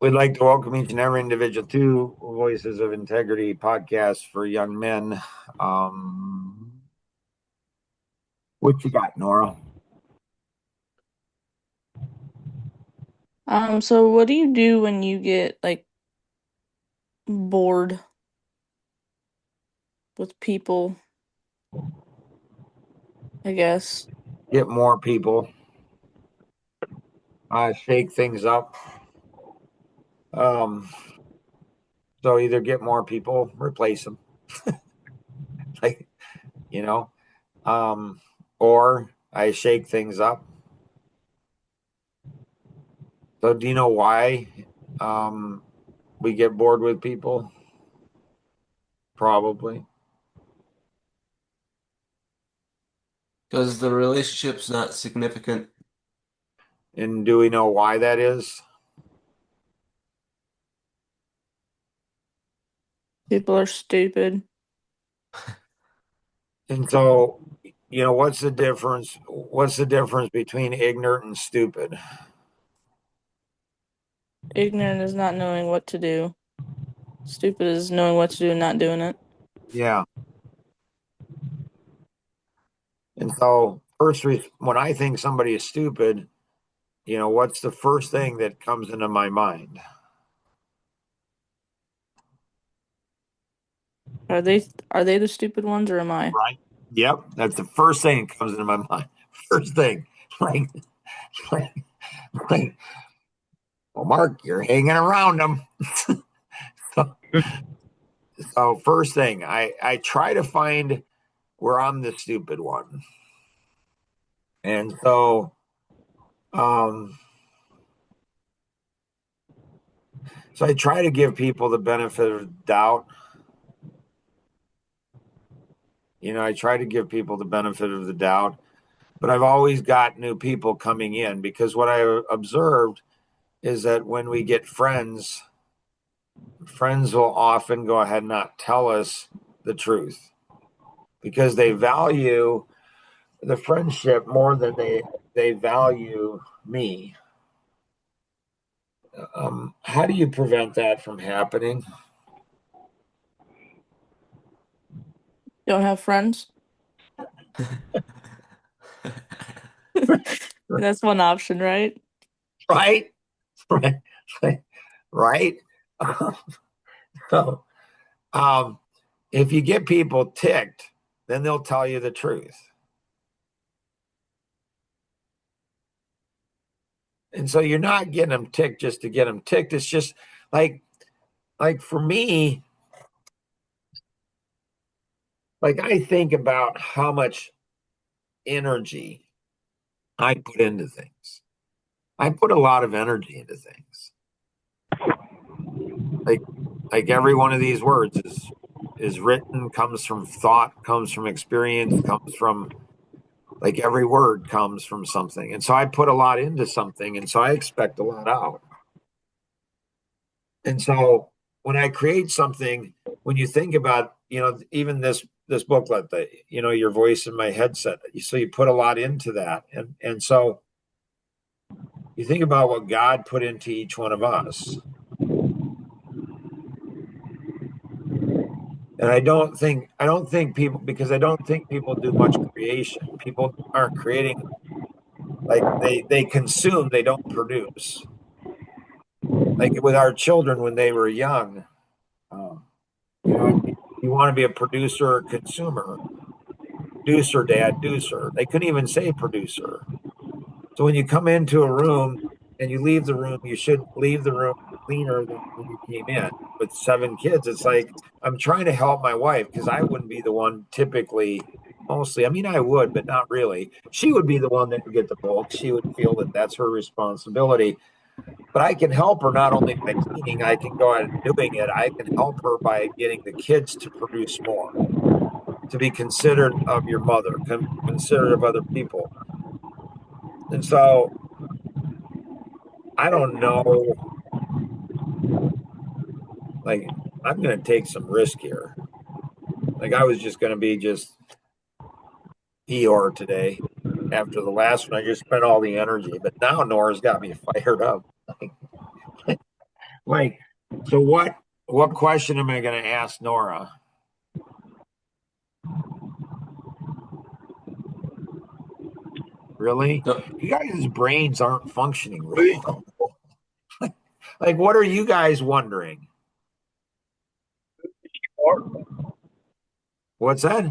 We'd like to welcome each and every individual to Voices of Integrity podcast for young men. What you got, Nora? So what do you do when you get like bored with people, I guess? Get more people, shake things up. Um, so either get more people, replace them, like you know, um, or I shake things up. So do you know why um, we get bored with people? Probably. Because the relationship's not significant. And do we know why that is? People are stupid. And so, what's the difference? What's the difference between ignorant and stupid? Ignorant is not knowing what to do. Stupid is knowing what to do and not doing it. Yeah. And so, when I think somebody is stupid, what's the first thing that comes into my mind? Are they the stupid ones or am I? Right. Yep. That's the first thing that comes into my mind. First thing. Like, like, like well, Mark, you're hanging around them. so, so, first thing, I try to find where I'm the stupid one. And um, so I try to give people the benefit of the doubt. I try to give people the benefit of the doubt, but I've always got new people coming in because what I observed is that when we get friends, friends will often go ahead and not tell us the truth because they value the friendship more than they value me. How do you prevent that from happening? Don't have friends? That's one option, right? Right? Right? so, um, if you get people ticked, then they'll tell you the truth. And so you're not getting them ticked just to get them ticked. It's just like for me, like I think about how much energy I put into things. I put a lot of energy into things. Like every one of these words is written, comes from thought, comes from experience, comes from like every word comes from something. And so I put a lot into something and so I expect a lot out. And so when I create something, when you think about, even this booklet that, your voice in my headset, so you put a lot into that. And so you think about what God put into each one of us. And I don't think people because I don't think people do much creation. People aren't creating like they consume, they don't produce. Like with our children when they were young, um, you want to be a producer or consumer. Producer, dad, producer. They couldn't even say producer. So when you come into a room and you leave the room, you should leave the room cleaner than when you came in. With seven kids, it's like I'm trying to help my wife because I wouldn't be the one typically. Mostly, I mean, I would, but not really. She would be the one that would get the bulk. She would feel that that's her responsibility. But I can help her not only by cleaning, I can go out and doing it. I can help her by getting the kids to produce more, to be considerate of your mother, considerate of other people. And so I don't know, like, I'm going to take some risk here. Like, I was just going to be just Eeyore today after the last one. I just spent all the energy, but now Nora's got me fired up. Like, so what question am I going to ask Nora? Really? So, You guys' brains aren't functioning Who is right. Like, what are you guys wondering? she bored with? What's that?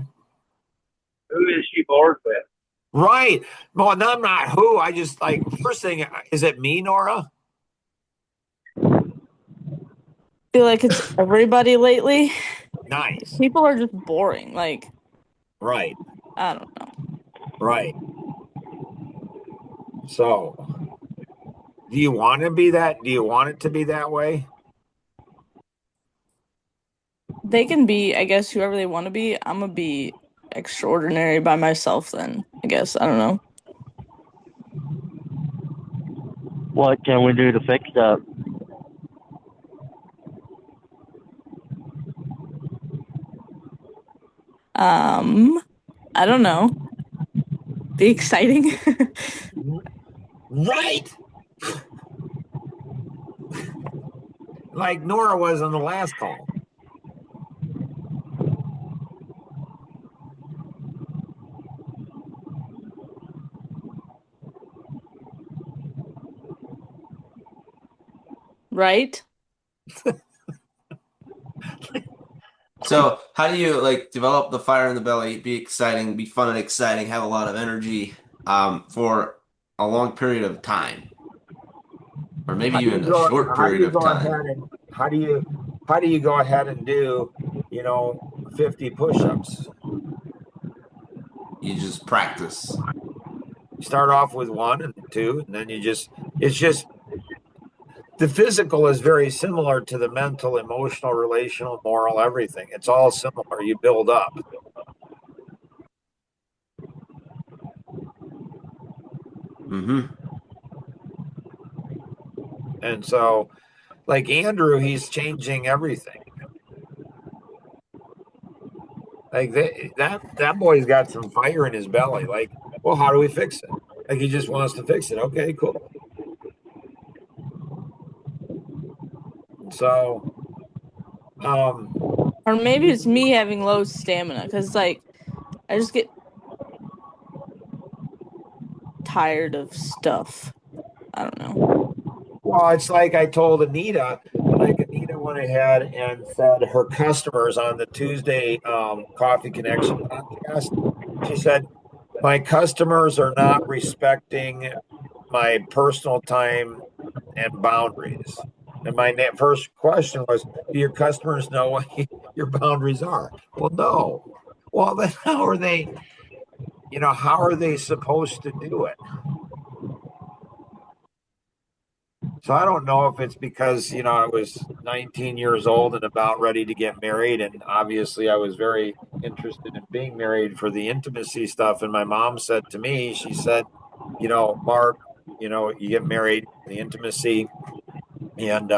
Who is she bored with? Right. Well, no, I'm not who. I just like first thing, is it me, Nora? Feel like it's everybody lately. Nice. People are just boring. Like, Right. I don't know. Right. So, do you want to be that? Do you want it to be that way? They can be, I guess, whoever they want to be. I'm gonna be extraordinary by myself then, I guess. I don't know. What can we do to fix that? I don't know. Be exciting. Right. Like Nora was on the last call. Right? so how do you like develop the fire in the belly, be exciting, be fun and exciting, have a lot of energy for a long period of time, or maybe even a short How do period you of go ahead time? and how do you go ahead and do, 50 push-ups? You just practice. You start off with one and two, and then it's just the physical is very similar to the mental, emotional, relational, moral, everything. It's all similar. You build up. Mm-hmm. And so, like Andrew, he's changing everything. Like that boy's got some fire in his belly. Like, well, how do we fix it? Like he just wants to fix it. Okay, cool. So, um, Or maybe it's me having low stamina because, like, I just get tired of stuff. I don't know. well, it's like I told Anita. Like Anita went ahead and said her customers on the Tuesday Coffee Connection podcast. She said my customers are not respecting my personal time and boundaries. And my first question was, do your customers know what your boundaries are? Well, no. Well, then how are they supposed to do it? So I don't know if it's because, I was 19 years old and about ready to get married. And obviously I was very interested in being married for the intimacy stuff. And my mom said to me, she said, Mark, you get married, the intimacy. And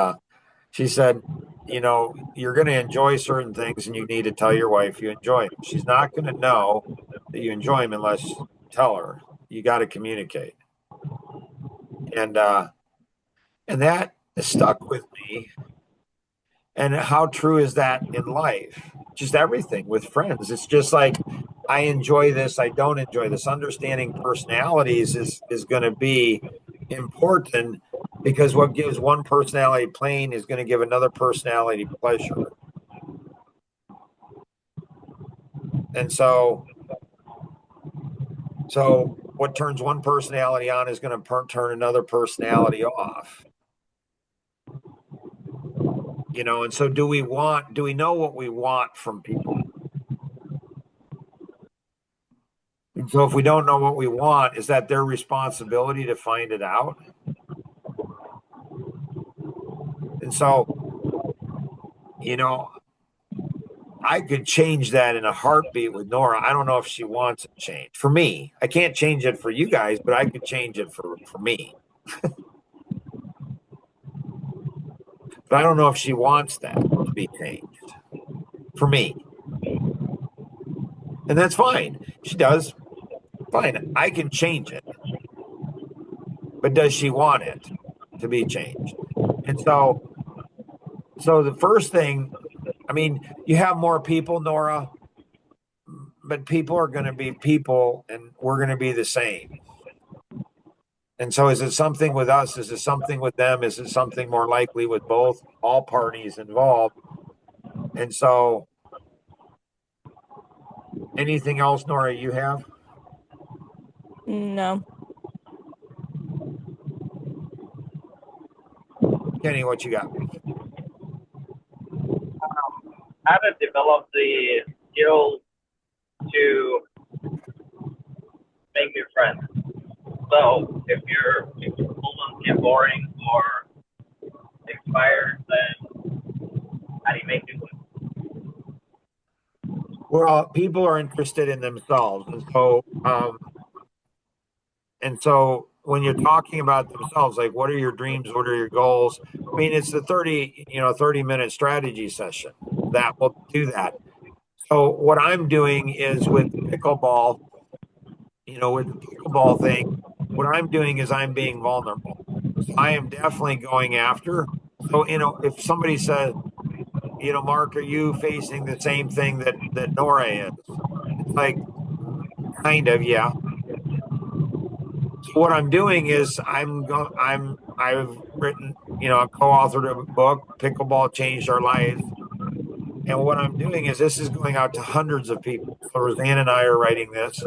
she said, you're going to enjoy certain things and you need to tell your wife you enjoy them. She's not going to know that you enjoy them unless you tell her. You got to communicate. And, and that has stuck with me. And how true is that in life? Just everything with friends. It's just like I enjoy this, I don't enjoy this. Understanding personalities is going to be important because what gives one personality pain is going to give another personality pleasure. And so what turns one personality on is going to turn another personality off. And so do we know what we want from people? And so if we don't know what we want, is that their responsibility to find it out? And so, I could change that in a heartbeat with Nora. I don't know if she wants it changed. For me, I can't change it for you guys, but I could change it for me. But I don't know if she wants that to be changed for me. And that's fine. She does. Fine. I can change it. But does she want it to be changed? And so So the first thing, I mean, you have more people, Nora, but people are going to be people, and we're going to be the same. And so, is it something with us? Is it something with them? Is it something more likely with both, all parties involved? And so, anything else, Nora, you have? No. Kenny, what you got? How to develop the skill to make new friends. So if your moments get boring or expired, then how do you make new ones? Well, people are interested in themselves, and so when you're talking about themselves, like what are your dreams, what are your goals? I mean, it's the 30-minute strategy session that will do that. So what I'm doing is with pickleball, with the pickleball thing, what I'm doing is I'm being vulnerable. So I am definitely going after. So, if somebody says, Mark, are you facing the same thing that Nora is? It's like, kind of, yeah. So what I'm doing is I've written, co-authored a book, Pickleball Changed Our Lives. And what I'm doing is this is going out to hundreds of people. So Roseanne and I are writing this,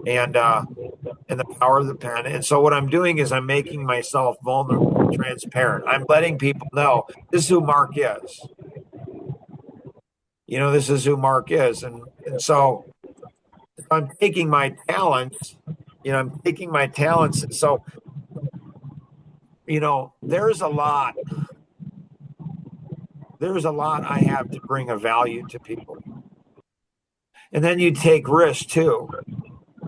and the power of the pen. And so what I'm doing is I'm making myself vulnerable, transparent. I'm letting people know this is who Mark is. This is who Mark is. And so if I'm taking my talents, I'm taking my talents. So, there's a lot I have to bring a value to people. And then you take risks too.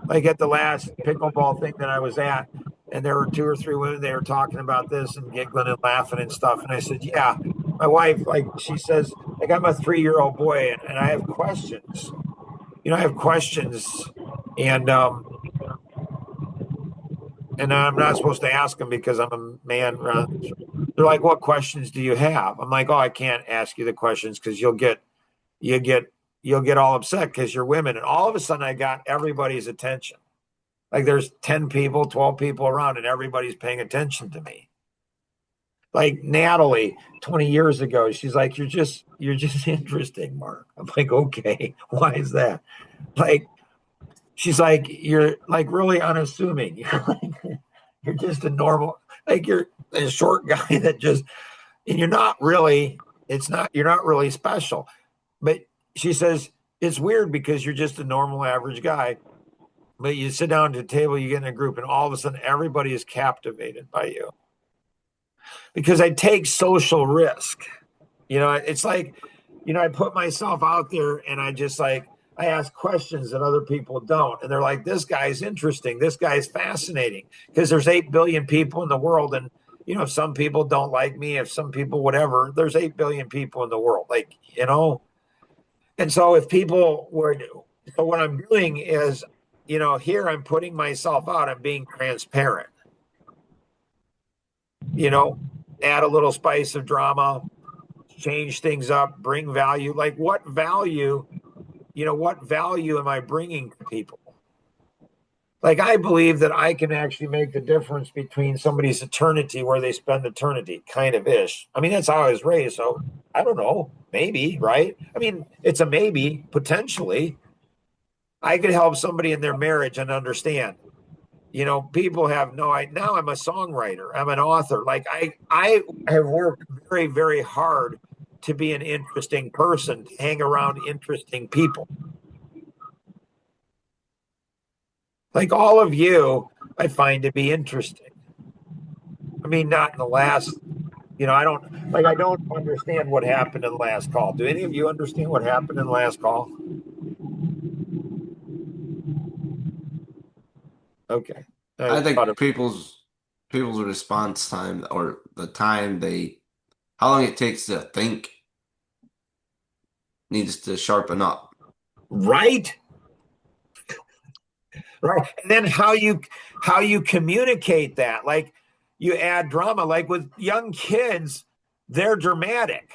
Like at the last pickleball thing that I was at, and there were 2 or 3 women, they were talking about this and giggling and laughing and stuff. And I said, yeah, my wife, like she says, like I'm a 3-year-old boy and I have questions. I have questions, and I'm not supposed to ask them because I'm a man. They're like, what questions do you have? I'm like, oh, I can't ask you the questions because you'll get all upset because you're women. And all of a sudden I got everybody's attention. Like there's 10 people, 12 people around and everybody's paying attention to me. Like Natalie 20 years ago, she's like, you're just interesting, Mark. I'm like, okay, why is that? Like, she's like, you're like really unassuming. You're just a normal, like you're a short guy that just, and you're not really special. But she says, it's weird because you're just a normal average guy. But you sit down at a table, you get in a group, and all of a sudden everybody is captivated by you. Because I take social risk. It's like, I put myself out there and I ask questions that other people don't. And they're like, this guy's interesting. This guy's fascinating. Because there's 8 billion people in the world. And, if some people don't like me, if some people, whatever, there's 8 billion people in the world. Like, And so so what I'm doing is, here I'm putting myself out. I'm being transparent. Add a little spice of drama, change things up, bring value. Like what value am I bringing to people? Like I believe that I can actually make the difference between somebody's eternity, where they spend eternity, kind of ish. I mean, that's how I was raised. So I don't know, maybe, right? I mean, it's a maybe, potentially. I could help somebody in their marriage and understand. People have no idea. Now I'm a songwriter. I'm an author. Like I have worked very, very hard to be an interesting person, to hang around interesting people. Like all of you, I find to be interesting. I mean, not in the last, I don't understand what happened in the last call. Do any of you understand what happened in the last call? Okay. I think people's response time or the time how long it takes to think needs to sharpen up. Right. Right. And then how you communicate that, like you add drama, like with young kids, they're dramatic.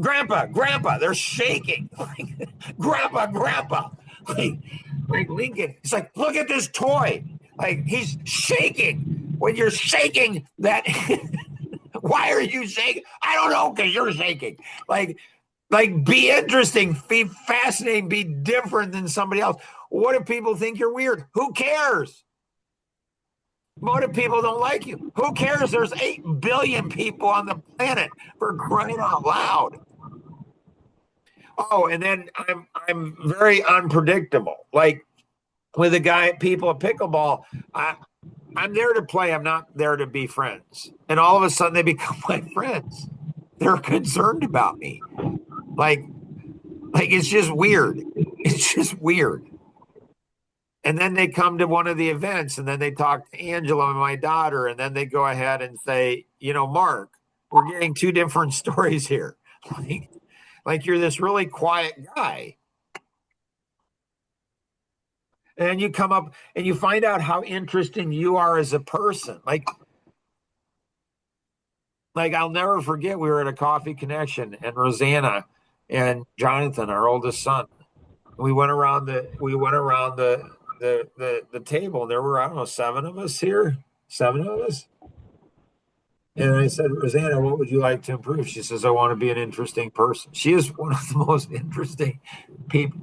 Grandpa, they're shaking. Grandpa. Like Lincoln, it's like, look at this toy. Like he's shaking. When you're shaking, that why are you shaking? I don't know, because you're shaking. Like, be interesting, be fascinating, be different than somebody else. What if people think you're weird? Who cares? What if people don't like you? Who cares? There's 8 billion people on the planet, for crying out loud. Oh, and then I'm very unpredictable. Like with the people at pickleball, I'm there to play. I'm not there to be friends. And all of a sudden they become my friends. They're concerned about me. Like it's just weird. It's just weird. And then they come to one of the events and then they talk to Angela and my daughter. And then they go ahead and say, Mark, we're getting 2 different stories here. Like you're this really quiet guy. And you come up and you find out how interesting you are as a person. Like I'll never forget, we were at a coffee connection and Rosanna and Jonathan, our oldest son, we went around the table, and there were, I don't know, 7 of us here. 7 of us. And I said, Rosanna, what would you like to improve? She says, I want to be an interesting person. She is one of the most interesting people.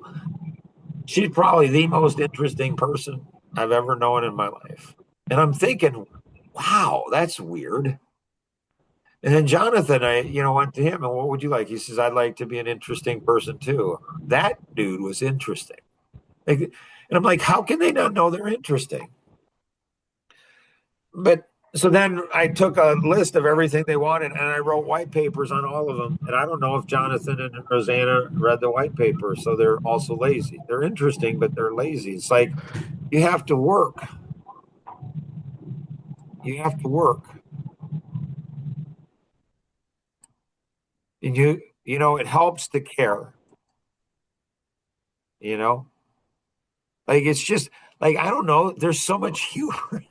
She's probably the most interesting person I've ever known in my life. And I'm thinking, wow, that's weird. And then Jonathan, I went to him, and what would you like? He says, I'd like to be an interesting person too. That dude was interesting. And I'm like, how can they not know they're interesting? But so then I took a list of everything they wanted and I wrote white papers on all of them. And I don't know if Jonathan and Rosanna read the white paper, so they're also lazy. They're interesting, but they're lazy. It's like you have to work. You have to work. And it helps to care. Like it's just like, I don't know, there's so much humor.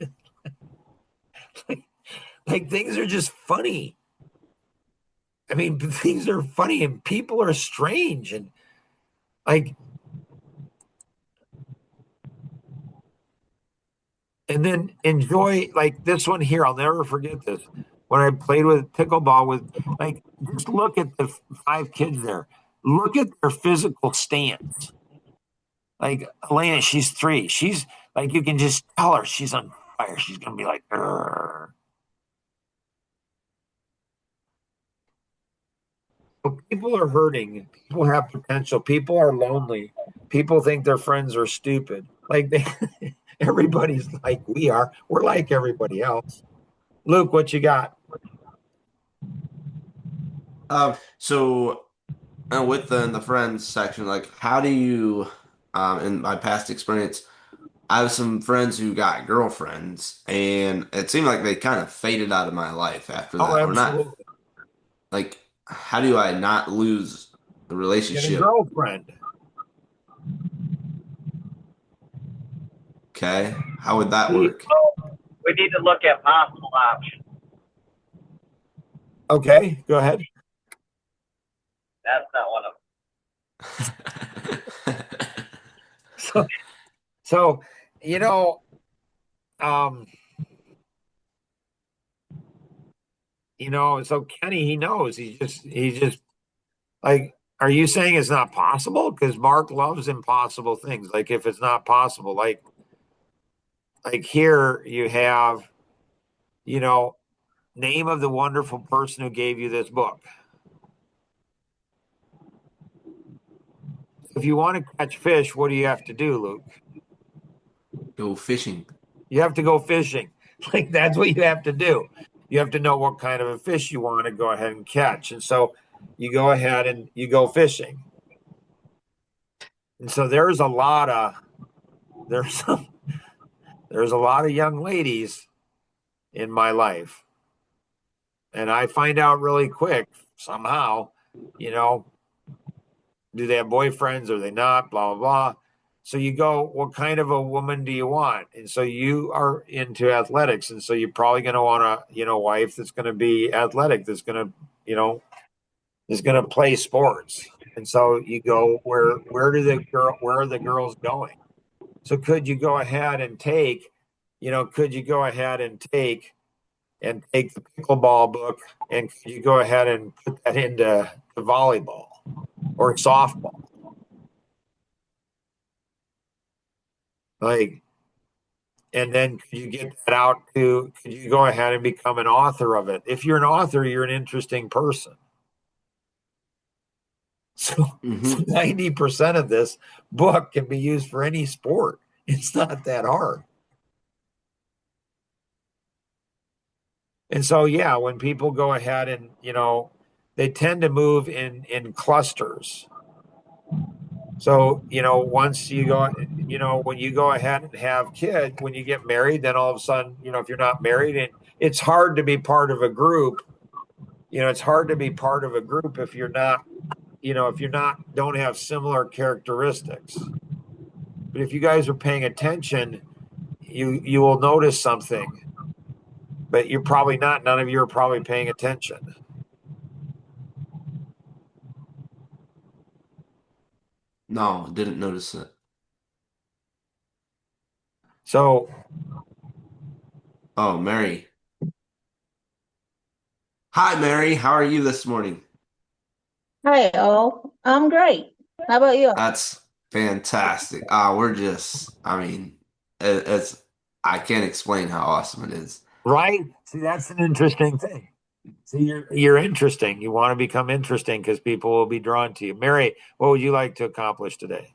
like things are just funny. I mean, things are funny and people are strange, and like, and then enjoy, like this one here. I'll never forget this. When I played with pickleball just look at the 5 kids there. Look at their physical stance. Like Elena, she's 3. She's like, you can just tell her she's on fire. She's going to be like, "Grr." But people are hurting. People have potential. People are lonely. People think their friends are stupid. Everybody's like we are. We're like everybody else. Luke, what you got? So with the friends section, like how do you, in my past experience, I have some friends who got girlfriends, and it seemed like they kind of faded out of my life after Oh, that. Or not, absolutely. like, how do I not lose the Get a relationship? girlfriend. Okay, how would that See, work? We need to look at possible options. okay, go ahead. That's not one of So, so you know, um, so Kenny, he knows. He just like, are you saying it's not possible? Because Mark loves impossible things. Like if it's not possible, like here you have, you know, name of the wonderful person who gave you this book. If you want to catch fish, what do you have to do, Luke? Go fishing. You have to go fishing. Like that's what you have to do. You have to know what kind of a fish you want to go ahead and catch. And so you go ahead and you go fishing. And so there's a lot of there's there's a lot of young ladies in my life. And I find out really quick somehow, you know, do they have boyfriends? Are they not? Blah blah blah. So you go, what kind of a woman do you want? And so you are into athletics, and so you're probably going to want a wife that's going to be athletic, that's going to is going to play sports. And so you go, where are the girls going? So could you go ahead and could you go ahead and take the pickleball book, and could you go ahead and put that into the volleyball or softball? Like, and then could you get that out could you go ahead and become an author of it? If you're an author, you're an interesting person. So, Hmm. 90% of this book can be used for any sport. It's not that hard. And so, yeah, when people go ahead and, they tend to move in clusters. So, once you go, when you go ahead and have kids, when you get married, then all of a sudden, if you're not married, and it's hard to be part of a group, it's hard to be part of a group if you're not, don't have similar characteristics. But if you guys are paying attention, you will notice something. But you're probably not. None of you are probably paying attention. No, didn't notice it. So, Oh, Mary. Hi, Mary. How are you this morning? Hi, all. I'm great. How about you? That's fantastic. I mean, it's, I can't explain how awesome it is. right? See, that's an interesting thing. See, you're interesting. You want to become interesting because people will be drawn to you. Mary, what would you like to accomplish today?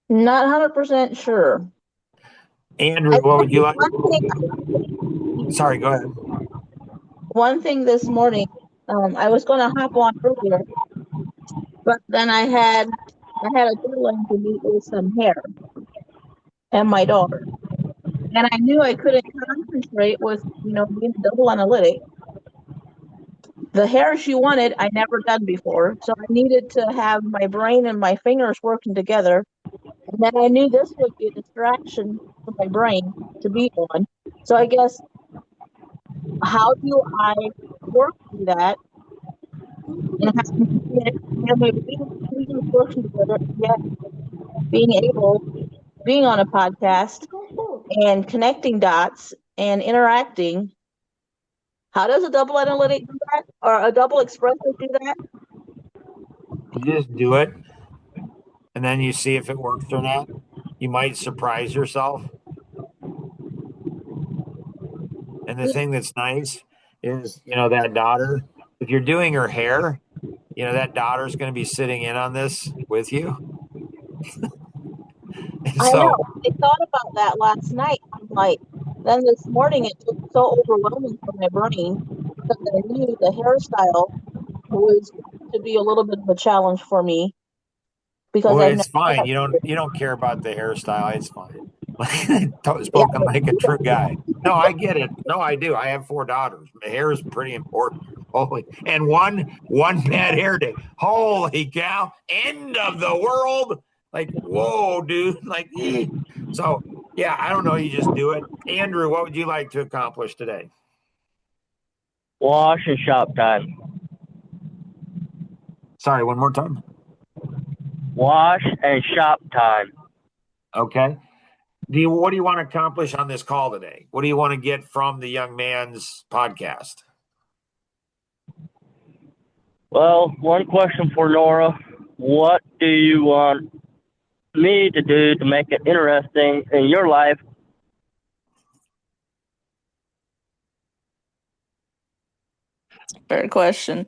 Not 100% sure. Andrew, I what would you like? Sorry, go ahead. one thing this morning, I was going to hop on earlier, but then I had a deadline to meet with some hair and my daughter, and I knew I couldn't concentrate with being a double analytic. The hair she wanted, I never done before, so I needed to have my brain and my fingers working together. And then I knew this would be a distraction for my brain to be on. So I guess, how do I work through that and have my brain and fingers working together, yet being being on a podcast and connecting dots and interacting? How does a double analytic do that, or a double expressive do that? You just do it, and then you see if it works or not. You might surprise yourself. And the thing that's nice is, that daughter, if you're doing her hair, that daughter's going to be sitting in on this with you. And I know. so, I thought about that last night. I'm like, then this morning it was so overwhelming for my brain because I knew the hairstyle was going to be a little bit of a challenge for me because well, I've it's never fine. done You don't care about the hairstyle. It's fine. Yeah, Spoken like a true guy. No, I get it. No, I do. I have 4 daughters. My hair is pretty important. Holy, and one bad hair day. Holy cow! End of the world. Like, whoa, dude. Like, so yeah. I don't know. You just do it. Andrew, what would you like to accomplish today? Wash and shop time. Sorry, one more time. Wash and shop time. Okay. What do you want to accomplish on this call today? What do you want to get from the young man's podcast? Well, one question for Nora. What do you want me to do to make it interesting in your life? Fair question.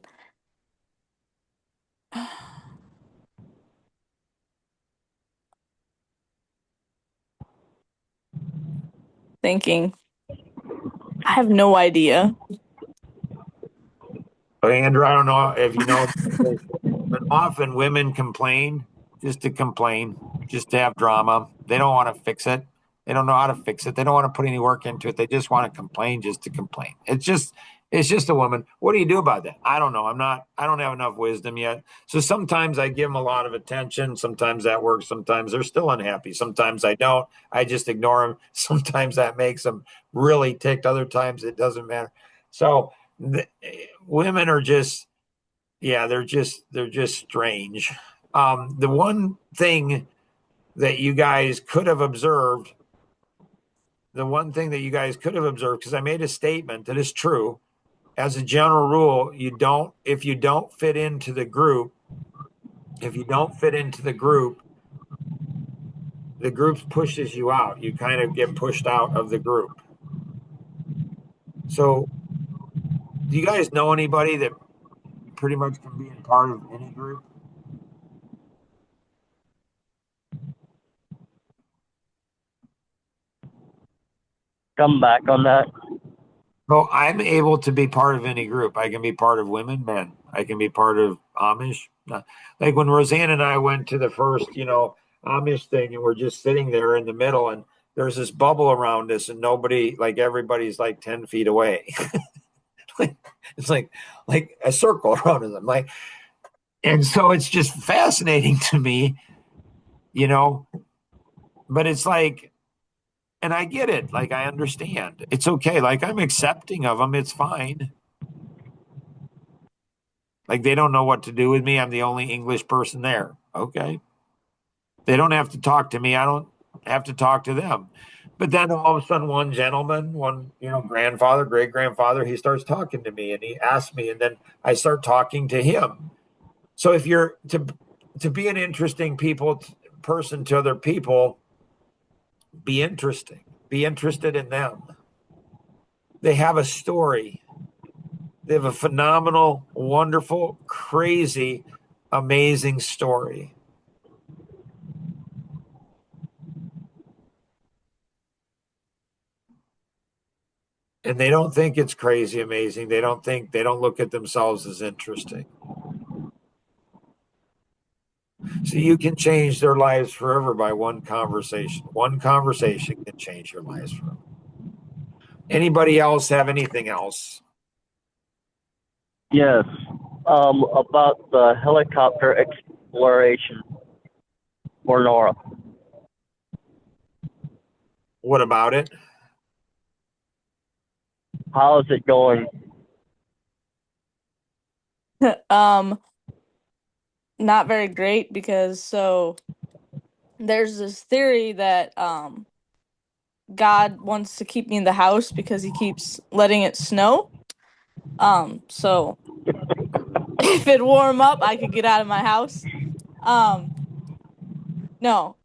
Thinking. I have no idea. Andrew, I don't know if you know, but often women complain just to complain, just to have drama. They don't want to fix it. They don't know how to fix it. They don't want to put any work into it. They just want to complain just to complain. It's just a woman. What do you do about that? I don't know. I don't have enough wisdom yet. So sometimes I give them a lot of attention. Sometimes that works. Sometimes they're still unhappy. Sometimes I don't. I just ignore them. Sometimes that makes them really ticked. Other times it doesn't matter. So women are just, yeah, they're just strange. The one thing that you guys could have observed, the one thing that you guys could have observed, because I made a statement that is true. As a general rule, if you don't fit into the group, if you don't fit into the group pushes you out. You kind of get pushed out of the group. So, do you guys know anybody that pretty much can be in part of any group? Come back on that. Well, I'm able to be part of any group. I can be part of women, men. I can be part of Amish. Like when Roseanne and I went to the first, Amish thing, and we're just sitting there in the middle, and there's this bubble around us, and nobody, like everybody's like 10 feet away. It's like a circle around us. I'm like, and so it's just fascinating to me, you know. But it's like, and I get it. Like I understand. It's okay. Like I'm accepting of them. It's fine. Like they don't know what to do with me. I'm the only English person there. Okay. They don't have to talk to me. I don't have to talk to them. But then all of a sudden, one gentleman, grandfather, great grandfather, he starts talking to me and he asks me, and then I start talking to him. So if you're to be an interesting person to other people, be interesting. Be interested in them. They have a story. They have a phenomenal, wonderful, crazy, amazing story. And they don't think it's crazy amazing. They don't look at themselves as interesting. So you can change their lives forever by one conversation. One conversation can change your lives forever. Anybody else have anything else? Yes. About the helicopter exploration for Nora. What about it? How is it going? Um, not very great because there's this theory that God wants to keep me in the house because he keeps letting it snow. So if it warm up, I could get out of my house. Um, no,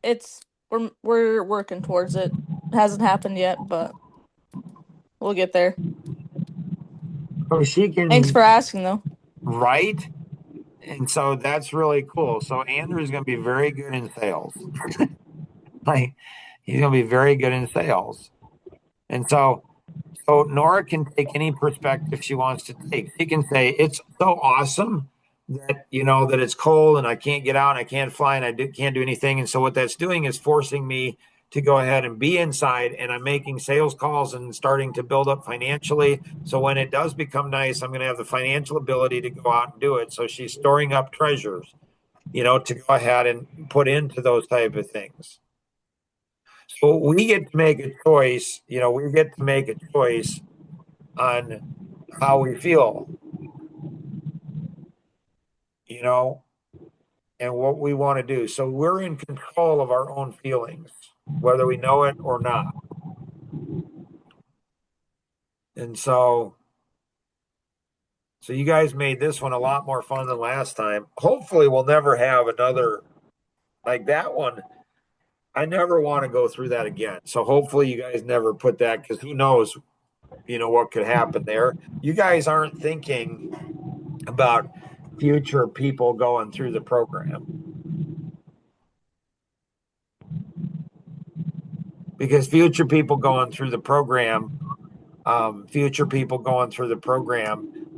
we're working towards it. It hasn't happened yet, but we'll get there. Oh, she Thanks can for asking, though. write. And so that's really cool. So Andrew's going to be very good in sales. Like he's going to be very good in sales. And so Nora can take any perspective she wants to take. She can say it's so awesome that it's cold and I can't get out and I can't fly and can't do anything. And so what that's doing is forcing me to go ahead and be inside, and I'm making sales calls and starting to build up financially. So when it does become nice, I'm going to have the financial ability to go out and do it. So she's storing up treasures, to go ahead and put into those type of things. So we get to make a choice, we get to make a choice on how we feel, you know, and what we want to do. So we're in control of our own feelings, whether we know it or not. And so you guys made this one a lot more fun than last time. Hopefully we'll never have another like that one. I never want to go through that again. So hopefully you guys never put that, because who knows, what could happen there. You guys aren't thinking about future people going through the program, because future people going through the program,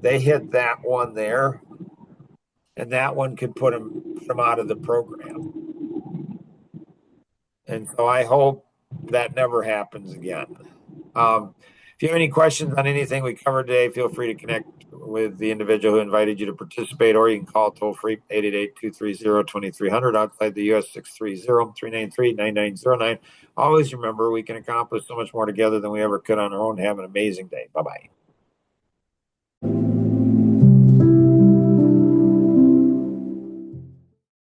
they hit that one there, and that one could put them out of the program. And so I hope that never happens again. If you have any questions on anything we covered today, feel free to connect with the individual who invited you to participate, or you can call toll free 888-230-2300 outside the US 630-393-9909. Always remember, we can accomplish so much more together than we ever could on our own. Have an amazing day. Bye-bye.